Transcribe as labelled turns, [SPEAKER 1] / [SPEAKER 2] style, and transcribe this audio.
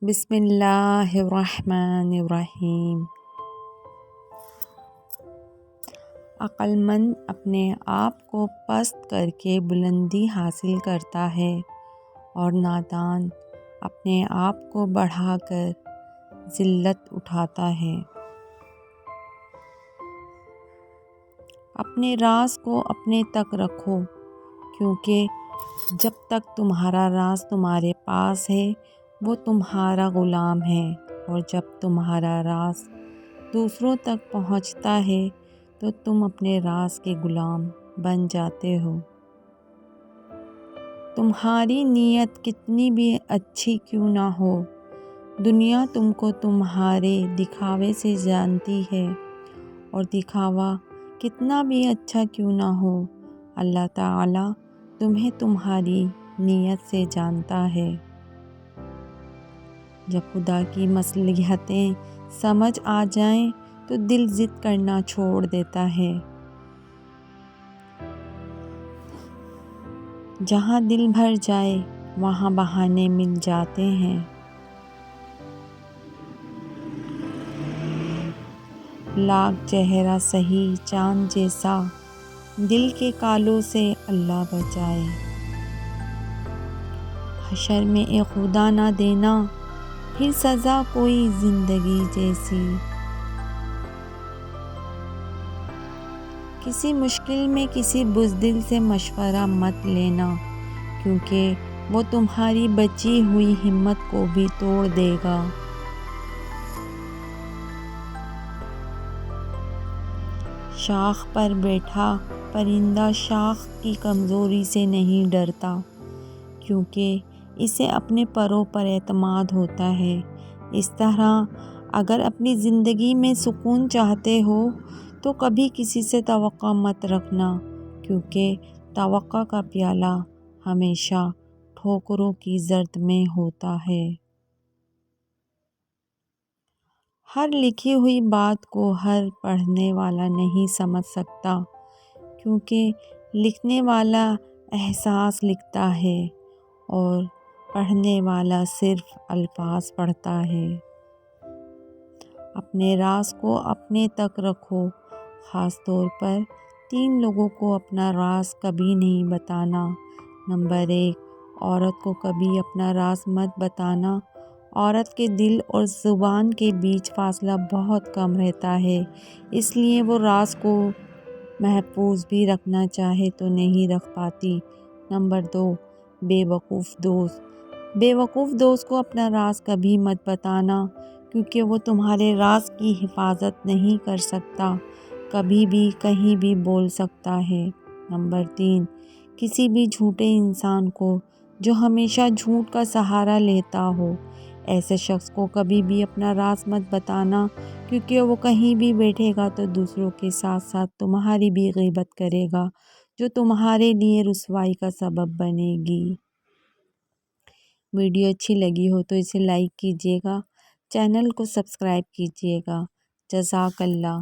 [SPEAKER 1] بسم اللہ الرحمن الرحیم۔ عقل مند اپنے آپ کو پست کر کے بلندی حاصل کرتا ہے اور نادان اپنے آپ کو بڑھا کر ذلت اٹھاتا ہے۔ اپنے راز کو اپنے تک رکھو، کیونکہ جب تک تمہارا راز تمہارے پاس ہے وہ تمہارا غلام ہے، اور جب تمہارا راز دوسروں تک پہنچتا ہے تو تم اپنے راز کے غلام بن جاتے ہو۔ تمہاری نیت کتنی بھی اچھی کیوں نہ ہو، دنیا تم کو تمہارے دکھاوے سے جانتی ہے، اور دکھاوا کتنا بھی اچھا کیوں نہ ہو، اللہ تعالیٰ تمہیں تمہاری نیت سے جانتا ہے۔ جب خدا کی مصلحتیں سمجھ آ جائیں تو دل ضد کرنا چھوڑ دیتا ہے۔ جہاں دل بھر جائے وہاں بہانے مل جاتے ہیں۔ لاکھ چہرہ سہی چاند جیسا، دل کے کالوں سے اللہ بچائے۔ حشر میں اے خدا نہ دینا پھر سزا کوئی زندگی جیسی۔ کسی مشکل میں کسی بزدل سے مشورہ مت لینا، کیونکہ وہ تمہاری بچی ہوئی ہمت کو بھی توڑ دے گا۔ شاخ پر بیٹھا پرندہ شاخ کی کمزوری سے نہیں ڈرتا، کیونکہ اسے اپنے پروں پر اعتماد ہوتا ہے۔ اس طرح اگر اپنی زندگی میں سکون چاہتے ہو تو کبھی کسی سے توقع مت رکھنا، کیونکہ توقع کا پیالہ ہمیشہ ٹھوکروں کی زرد میں ہوتا ہے۔ ہر لکھی ہوئی بات کو ہر پڑھنے والا نہیں سمجھ سکتا، کیونکہ لکھنے والا احساس لکھتا ہے اور پڑھنے والا صرف الفاظ پڑھتا ہے۔ اپنے راز کو اپنے تک رکھو، خاص طور پر 3 لوگوں کو اپنا راز کبھی نہیں بتانا۔ نمبر 1، عورت کو کبھی اپنا راز مت بتانا۔ عورت کے دل اور زبان کے بیچ فاصلہ بہت کم رہتا ہے، اس لیے وہ راز کو محفوظ بھی رکھنا چاہے تو نہیں رکھ پاتی۔ نمبر 2، بے وقوف دوست۔ بے وقوف دوست کو اپنا راز کبھی مت بتانا، کیونکہ وہ تمہارے راز کی حفاظت نہیں کر سکتا، کبھی بھی کہیں بھی بول سکتا ہے۔ نمبر 3، کسی بھی جھوٹے انسان کو جو ہمیشہ جھوٹ کا سہارا لیتا ہو، ایسے شخص کو کبھی بھی اپنا راز مت بتانا، کیونکہ وہ کہیں بھی بیٹھے گا تو دوسروں کے ساتھ ساتھ تمہاری بھی غیبت کرے گا، جو تمہارے لیے رسوائی کا سبب بنے گی۔ ویڈیو اچھی لگی ہو تو اسے لائک کیجیے گا، چینل کو سبسکرائب کیجیے گا۔ جزاک اللہ۔